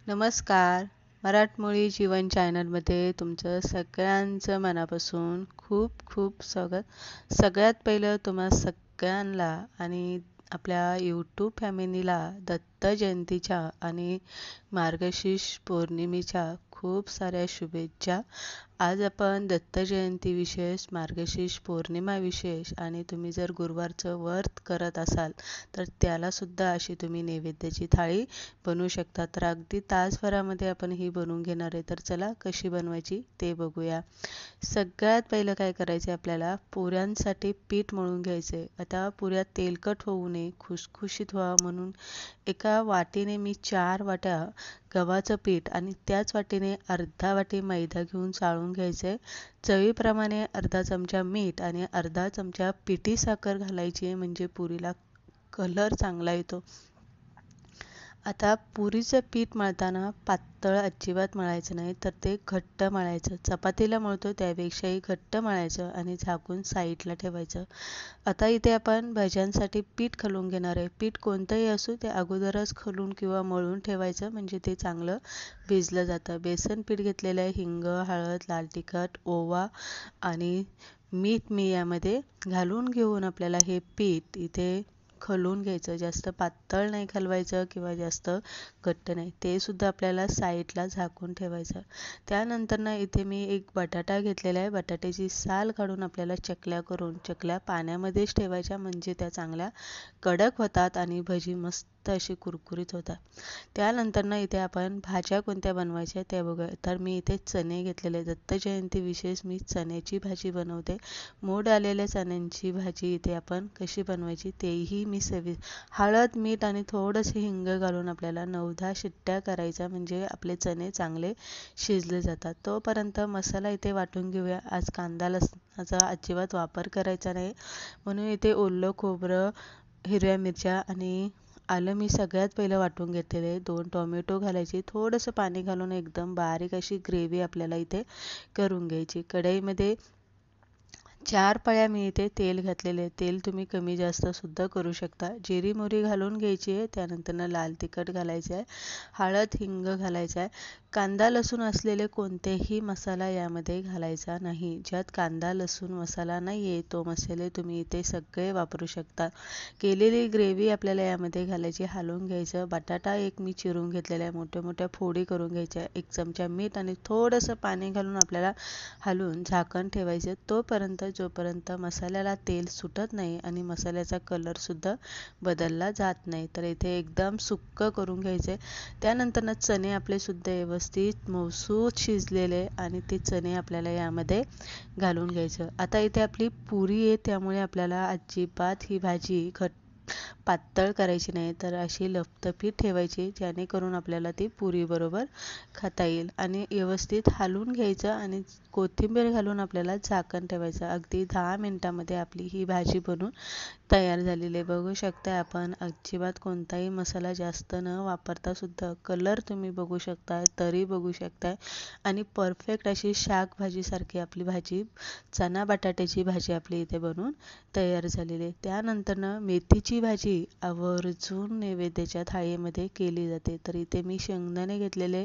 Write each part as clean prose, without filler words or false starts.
नमस्कार. मराठमोळी जीवन चॅनलमध्ये तुमचं सगळ्यांचं मनापासून खूप खूप स्वागत. सगळ्यात पहिलं तुम्हा सगळ्यांना आणि आपल्या यूट्यूब फॅमिलीला दत्त जयंतीच्या आणि मार्गशीर्ष पौर्णिमेच्या खूप साऱ्या शुभेच्छा. आज आपण दत्त जयंती विशेष, मार्गशीर्ष पौर्णिमा विशेष आणि तुम्ही जर गुरुवारचं व्रत करत असाल तर त्यालासुद्धा अशी तुम्ही नैवेद्याची थाळी बनवू शकता. तर अगदी तासभरामध्ये आपण ही बनवून घेणार आहे. तर चला कशी बनवायची ते बघूया. सगळ्यात पहिलं काय करायचं आहे, आपल्याला पुऱ्यांसाठी पीठ मळून घ्यायचं आहे. आता पुऱ्या तेलकट होऊ नये, खुसखुशीत व्हावं म्हणून एका वाटीने मी 4 वाट्या गव्हाचं पीठ आणि त्याच वाटीने अर्धा वाटी मैदा घेऊन चाळून घ्यायचं आहे. चवीप्रमाणे अर्धा चमचा मीठ आणि अर्धा चमचा पिठी साखर घालायची आहे, म्हणजे पुरीला कलर चांगला येतो. आता पुरीचं पीठ मळताना पातळ अजिबात मळायचं नाही, तर ते घट्ट मळायचं. चपातीला मळतो त्यापेक्षाही घट्ट मळायचं आणि झाकून साईडला ठेवायचं. आता इथे आपण भज्यांसाठी पीठ खलून घेणार आहे. पीठ कोणतंही असो ते अगोदरच खलून किंवा मळून ठेवायचं, म्हणजे ते चांगलं भिजलं जातं. बेसन पीठ घेतलेलं आहे. हिंग, हळद, लाल तिखट, ओवा आणि मीठ मी यामध्ये घालून घेऊन आपल्याला हे पीठ इथे खलून घ्यायचं. जास्त पातळ नाही खलवायचं किंवा जास्त घट्ट नाही. ते सुद्धा आपल्याला साईडला झाकून ठेवायचं. त्यानंतर ना इथे मी एक बटाटा घेतलेला आहे. बटाट्याची साल काढून आपल्याला चकल्या पाण्यामध्येच ठेवायच्या, म्हणजे त्या चांगल्या कडक होतात आणि भजी मस्त अशी कुरकुरीत होतात. त्यानंतर ना इथे आपण भाज्या कोणत्या बनवायच्या त्या बघूया. तर मी इथे चणे घेतलेले. दत्त जयंती विशेष मी चण्याची भाजी बनवते. मोड आलेल्या चण्यांची भाजी इथे आपण कशी बनवायची तेही मी हळद, मीठ आणि थोडंसं हिंग घालून आपल्याला 9-10 शिट्ट्या करायच्या, म्हणजे आपले चणे चांगले शिजले जातात. तोपर्यंत मसाला इथे वाटून घेऊया. आज कांदा लसणाचा अजिबात वापर करायचा नाही, म्हणून इथे ओलं खोबरं, हिरव्या मिरच्या आणि आलं मी सगळ्यात पहिलं वाटून घेतलेलं आहे. 2 टोमॅटो घालायचे. थोडंसं पाणी घालून एकदम बारीक अशी ग्रेव्ही आपल्याला इथे करून घ्यायची. कढईमध्ये 4 पळ्या मी इथे तेल घातलेले आहे. तेल तुम्ही कमी जास्त सुद्धा करू शकता. जिरी मोहरी घालून घ्यायची आहे. त्यानंतर लाल तिखट घालायचं आहे. हळद, हिंग घालायचं आहे. कांदा लसूण असलेले कोणतेही मसाला यामध्ये घालायचा नाही. ज्यात कांदा लसूण मसाला नाही आहे तो मसाले तुम्ही इथे सगळे वापरू शकता. केलेली ग्रेव्ही आपल्याला यामध्ये घालायची, हलवून घ्यायचं. बटाटा एक मी चिरून घेतलेला आहे. मोठ्या मोठ्या फोडी करून घ्यायच्या. 1 चमचा मीठ आणि थोडंसं पाणी घालून आपल्याला हलवून झाकण ठेवायचं. जोपर्यंत मसाल्याला तेल सुटत नाही आणि मसाल्याचा कलरसुद्धा बदलला जात नाही. तर इथे एकदम सुक्कं करून घ्यायचे. त्यानंतर चणे आपले सुद्धा व्यवस्थित मऊसूत शिजलेले आणि ते चणे आपल्याला यामध्ये घालून घ्यायचं. आता इथे आपली पुरी आहे, त्यामुळे आपल्याला अजिबात ही भाजी पातळ करायची नाही, तर अशी लपतपीत ठेवायची, जेणेकरून आपल्याला ती पुरीबरोबर खाता येईल. आणि व्यवस्थित हलवून घ्यायचं आणि कोथिंबीर घालून आपल्याला झाकण ठेवायचं. अगदी 10 मिनिटामध्ये आपली ही भाजी बनून तयार झालेली आहे. बघू शकता आपण अजिबात कोणताही मसाला जास्त न वापरता सुद्धा कलर तुम्ही बघू शकताय, तरी बघू शकताय आणि परफेक्ट अशी शाक भाजीसारखी आपली भाजी, चणा बटाट्याची भाजी आपली इथे बनून तयार झालेली आहे. त्यानंतर मेथीची भाजी आवर्जून नैवेद्याच्या थाळीमध्ये केली जाते. तर इथे मी शेंगदाणे घेतलेले,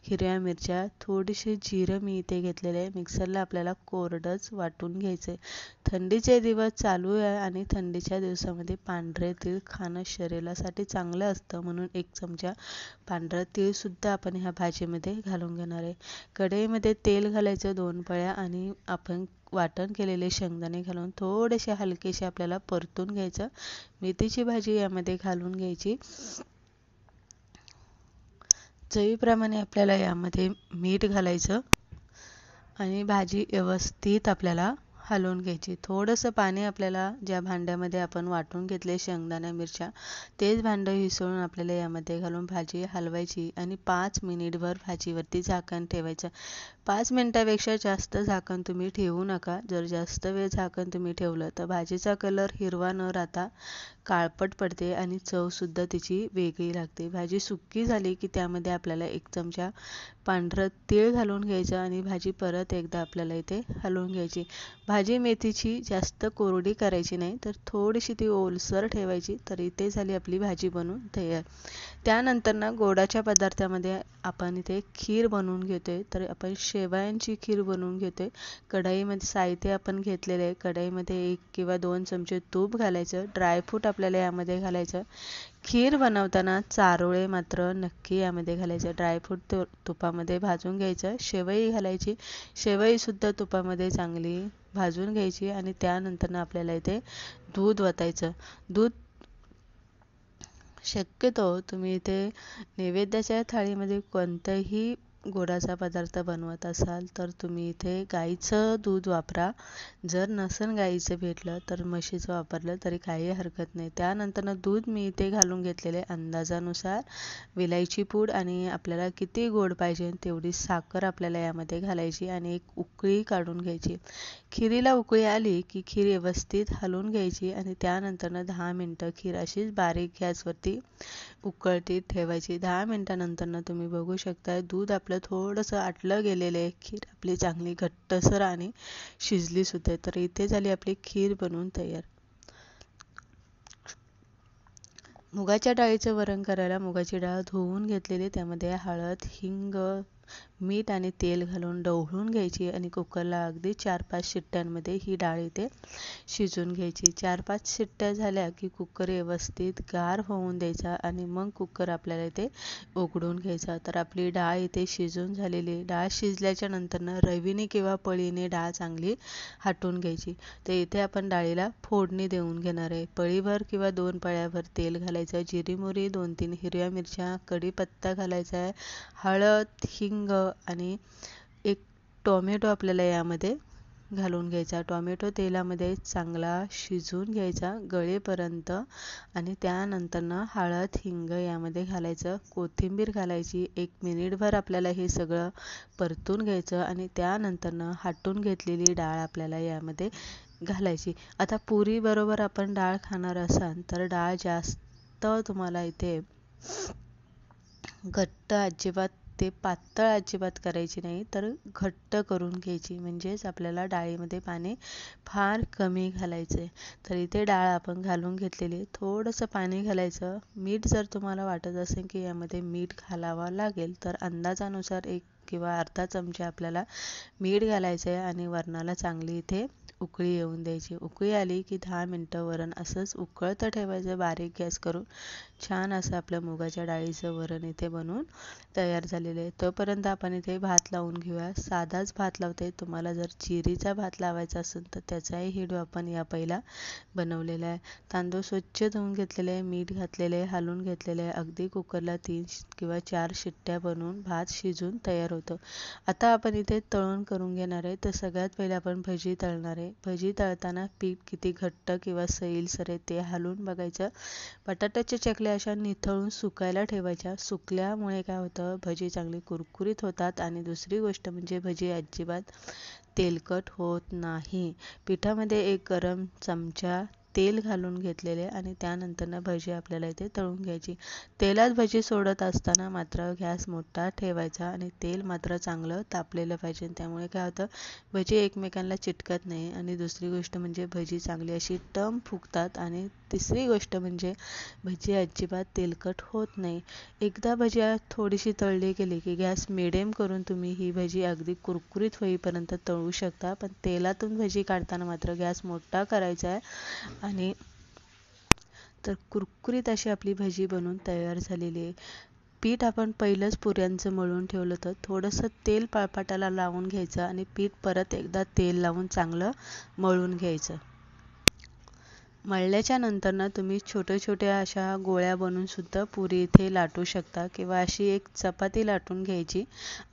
हिरव्या मिरच्या, थोडीशी जिरं मी इथे घेतलेले आहे. मिक्सरला आपल्याला कोरडंच वाटून घ्यायचं आहे. थंडीचे दिवस चालू आहे आणि थंडीच्या दिवसामध्ये पांढरे तीळ खाणं शरीरासाठी चांगलं असतं, म्हणून 1 चमचा पांढरं तीळसुद्धा आपण ह्या भाजीमध्ये घालून घेणार आहे. कढईमध्ये तेल घालायचं 2 पळ्या आणि आपण वाटण केलेले शेंगदाणे घालून थोडेसे हलकेसे आपल्याला परतून घ्यायचं. मेथीची भाजी यामध्ये घालून घ्यायची. चवीप्रमाणे आपल्याला यामध्ये मीठ घालायचं आणि भाजी व्यवस्थित आपल्याला हलवून घ्यायची. थोडंसं पाणी आपल्याला ज्या भांड्यामध्ये आपण वाटून घेतले शेंगदाणा मिरच्या, तेच भांडं हिसळून आपल्याला यामध्ये घालून भाजी हलवायची आणि 5 मिनिटभर भाजीवरती झाकण ठेवायचं. 5 मिनिटापेक्षा जास्त झाकण तुम्ही ठेवू नका. जर जास्त वेळ झाकण तुम्ही ठेवलं तर भाजीचा कलर हिरवा न राहता काळपट पडते आणि चवसुद्धा तिची वेगळी लागते. भाजी सुक्की झाली की त्यामध्ये आपल्याला 1 चमचा पांढरं तीळ घालून घ्यायचं आणि भाजी परत एकदा आपल्याला इथे हलवून घ्यायची. भाजी मेथीची जास्त कोरडी करायची नाही, तर थोडीशी ती ओलसर ठेवायची. तर इथे झाली आपली भाजी बनवून तयार. त्यानंतर ना गोडाच्या पदार्थामध्ये आपण इथे खीर बनवून घेतोय. तर आपण शेवयांची खीर बनवून घेतोय. कढईमध्ये साहित्य आपण घेतलेलं आहे. कढईमध्ये 1 किंवा 2 चमचे तूप घालायचं. ड्रायफ्रूट आपल्याला यामध्ये घालायचं. खीर बनवताना चारोळे मात्र नक्की यामध्ये घालायचे. ड्रायफ्रूट तुपामध्ये भाजून घ्यायचं. शेवई घालायची. शेवईसुद्धा तुपामध्ये चांगली भाजून घ्यायची आणि त्यानंतर आपल्याला इथे दूध ओतायचं. दूध शक्यतो तुम्ही इथे नैवेद्याच्या थाळीमध्ये कोणताही गोडाचा पदार्थ बनवत असाल तर तुम्ही इथे गाईचं दूध वापरा. जर नसेल गाईचं भेटलं तर म्हशीचं वापरलं तरी काही हरकत नाही. त्यानंतर दूध मी इथे घालून घेतलेले अंदाजानुसार. विलायची पूड आणि आपल्याला किती गोड पाहिजे तेवढी साखर आपल्याला यामध्ये घालायची आणि एक उकळी काढून घ्यायची. खिरीला उकळी आली की खीर व्यवस्थित हलवून घ्यायची आणि त्यानंतर 10 मिनटं खीर अशीच बारीक गॅसवरती उकळती ठेवायची. 10 मिनटानंतर तुम्ही बघू शकता दूध आपलं थोडंसं आटलं गेलेलं आहे. खीर आपली चांगली घट्टसर आणि शिजली सुद्धा. तर इथे झाली आपली खीर बनवून तयार. मुगाच्या डाळीचं वरण करायला मुगाची डाळ धुवून घेतलेली, त्यामध्ये हळद, हिंग, मीठ आणि तेल घालून ढवळून घ्यायची आणि कुकरला अगदी 4-5 शिट्ट्यांमध्ये ही डाळ इथे शिजून घ्यायची. 4-5 शिट्ट्या झाल्या की कुकर व्यवस्थित गार होऊन द्यायचा आणि मग कुकर आपल्याला इथे उघडून घ्यायचा. तर आपली डाळ इथे शिजून झालेली. डाळ शिजल्याच्या नंतर रवीने किंवा पळीने डाळ चांगली हाटून घ्यायची. तर इथे आपण डाळीला फोडणी देऊन घेणार आहे. पळीभर किंवा 2 पळ्याभर तेल घालायचं. जिरी मोहरी, 2-3 हिरव्या मिरच्या, कढीपत्ता घालायचा आहे. हळद, हिंग आणि एक टोमॅटो आपल्याला यामध्ये घालून घ्यायचा. टोमॅटो तेलामध्ये चांगला शिजवून घ्यायचा गळेपर्यंत आणि त्यानंतर हळद, हिंग यामध्ये घालायचं. कोथिंबीर घालायची. 1 मिनिटभर आपल्याला हे सगळं परतून घ्यायचं आणि त्यानंतर हाटून घेतलेली डाळ आपल्याला यामध्ये घालायची. आता पुरी बरोबर आपण डाळ खाणार असाल तर डाळ जास्त तुम्हाला इथे घट्ट अजिबात ते पातळ अजिबात करायची नाही, तर घट्ट करून घ्यायची. म्हणजेच आपल्याला डाळीमध्ये पाणी फार कमी घालायचे. तर इथे डाळ आपण घालून घेतलेली. थोडंसं पाणी घालायचं. मीठ जर तुम्हाला वाटत असेल की यामध्ये मीठ घालावं लागेल तर अंदाजानुसार 1 किंवा अर्धा चमचा आपल्याला मीठ घालायचं आहे आणि वरणाला चांगली इथे उकळी येऊन द्यायची. उकळी आली की 10 मिनटं वरण असंच उकळतं ठेवायचं बारीक गॅस करून. छान असं आपलं मुगाच्या डाळीचं वरण इथे बनवून तयार झालेलं आहे. तोपर्यंत आपण इथे भात लावून घेऊया. साधाच भात लावते. तुम्हाला जर जिरीचा भात लावायचा असेल तर त्याचाही व्हिडिओ आपण या पहिला बनवलेला आहे. तांदूळ स्वच्छ धुवून घेतलेले आहे, मीठ घातलेले आहे, हलवून घेतलेले आहे. अगदी कुकरला 3 किंवा 4 शिट्ट्या बनवून भात शिजून तयार होतं. आता आपण इथे तळण करून घेणार आहे. तर सगळ्यात पहिले आपण भजी तळणार आहे. भजी तळताना पीठ किती घट्ट किंवा सैलसर आहे ते हलवून बघायचं. बटाट्याच्या चकल्या अशा निथळून सुकायला ठेवायच्या. सुकल्यामुळे काय होतं, भजी चांगली कुरकुरीत होतात आणि दुसरी गोष्ट म्हणजे भजी अजिबात तेलकट होत नाही. पिठामध्ये 1 गरम चमचा तेल घालून घेतलेले आणि त्यानंतर भजी आपल्याला इथे तळून घ्यायची. तेलात भजी सोडत असताना मात्र गॅस मोठा ठेवायचा आणि तेल मात्र चांगलं तापलेलं पाहिजे. त्यामुळे काय होतं, भजी एकमेकांना चिटकत नाही आणि दुसरी गोष्ट म्हणजे भजी चांगली अशी टम फुगतात आणि तिसरी गोष्ट म्हणजे भजी अजिबात तेलकट होत नाही. एकदा भजी थोडीशी तळली गेली की गॅस मिडियम करून तुम्ही ही भजी अगदी कुरकुरीत होईपर्यंत तळू शकता. पण तेलातून भजी काढताना मात्र गॅस मोठा करायचा आहे आणि तर कुरकुरीत अशी आपली भजी बनवून तयार झालेली आहे. पीठ आपण पहिलंच पुऱ्यांचं मळून ठेवलं होतं. थोडंसं तेल पळपाटाला लावून घ्यायचं आणि पीठ परत एकदा तेल लावून चांगलं मळून घ्यायचं. मळल्याच्या नंतर तुम्ही छोट्या अशा गोळ्या बनवून सुद्धा पुरी इथे लाटू शकता किंवा अशी एक चपाती लाटून घ्यायची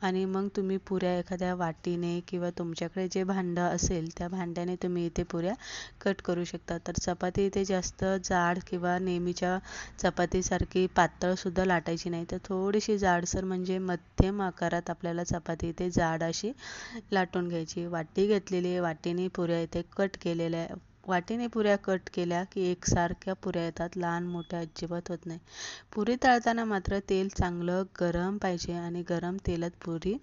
आणि मग तुम्ही पुऱ्या एखाद्या वाटीने किंवा तुमच्याकडे जे भांडं असेल त्या भांड्याने तुम्ही इथे पुऱ्या कट करू शकता. तर चपाती इथे जास्त जाड किंवा नेहमीच्या चपातीसारखी पातळ सुद्धा लाटायची नाही, तर थोडीशी जाडसर म्हणजे मध्यम आकारात आपल्याला चपाती इथे जाड अशी लाटून घ्यायची. वाटी घेतलेली आहे, वाटीने पुऱ्या इथे कट केलेल्या आहे. वाटीने पुऱ्या कट केल्या की एकसारख्या पुऱ्या येतात, लहान मोठ्या अजिबात होत नाही. पुरी तळताना मात्र तेल चांगलं गरम पाहिजे आणि गरम तेलात पुरी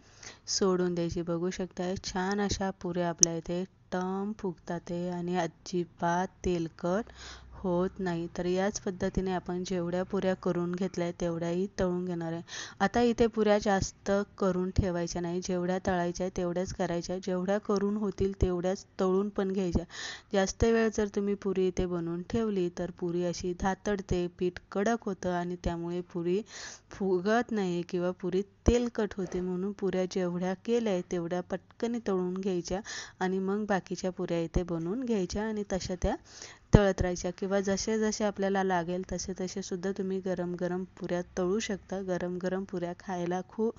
सोडून द्यायची. बघू शकता छान अशा पुऱ्या आपल्या इथे टम फुगतात ते आणि अजिबात तेलकट होत नाही. तर याच पद्धतीने आपण जेवढ्या पुऱ्या करून घेतल्या तेवढ्याही तळून घेणार आहे. आता इथे पुऱ्या जास्त करून ठेवायच्या नाही, जेवढ्या तळायच्या तेवढ्याच करायच्या, जेवढ्या करून होतील तेवढ्याच तळून पण घ्यायच्या. जास्त वेळ जर तुम्ही पुरी इथे बनवून ठेवली तर पुरी अशी धातडते, पीठ कडक होतं आणि त्यामुळे पुरी फुगत नाही किंवा पुरी तेलकट होते. म्हणून पुऱ्या जेवढ्या केल्या तेवढ्या पटकन तळून घ्यायच्या आणि मग बाकीच्या पुऱ्या इथे बनवून घ्यायच्या आणि तशा त्या तळत राहायच्या किंवा जसे जसे आपल्याला लागेल तसे तसे सुद्धा तुम्ही गरम गरम पुऱ्या तळू शकता. गरम गरम पुऱ्या खायला खूप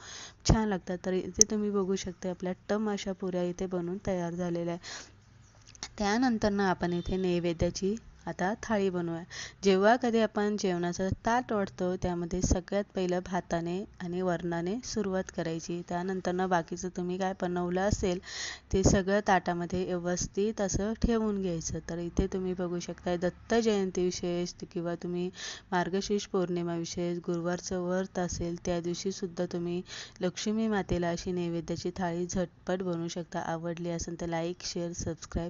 छान लागतात. तर इथे तुम्ही बघू शकता आपल्या टम अशा पुऱ्या इथे बनवून तयार झालेल्या आहे. त्यानंतर आपण इथे नैवेद्याची आता थाळी बनवूया. जेव्हा कधी आपण जेवणाचं ताट वाढतो त्यामध्ये सगळ्यात पहिलं भाताने आणि वरणाने सुरुवात करायची. त्यानंतर बाकीचं तुम्ही काय बनवलं असेल ते सगळं ताटामध्ये व्यवस्थित असं ठेवून घ्यायचं. तर इथे तुम्ही बघू शकता दत्त जयंती विशेष किंवा तुम्ही मार्गशीर्ष पौर्णिमा विशेष गुरुवारचं व्रत असेल त्या दिवशी सुद्धा तुम्ही लक्ष्मी मातेला अशी नैवेद्याची थाळी झटपट बनवू शकता. आवडली असेल तर लाईक, शेअर, सबस्क्राईब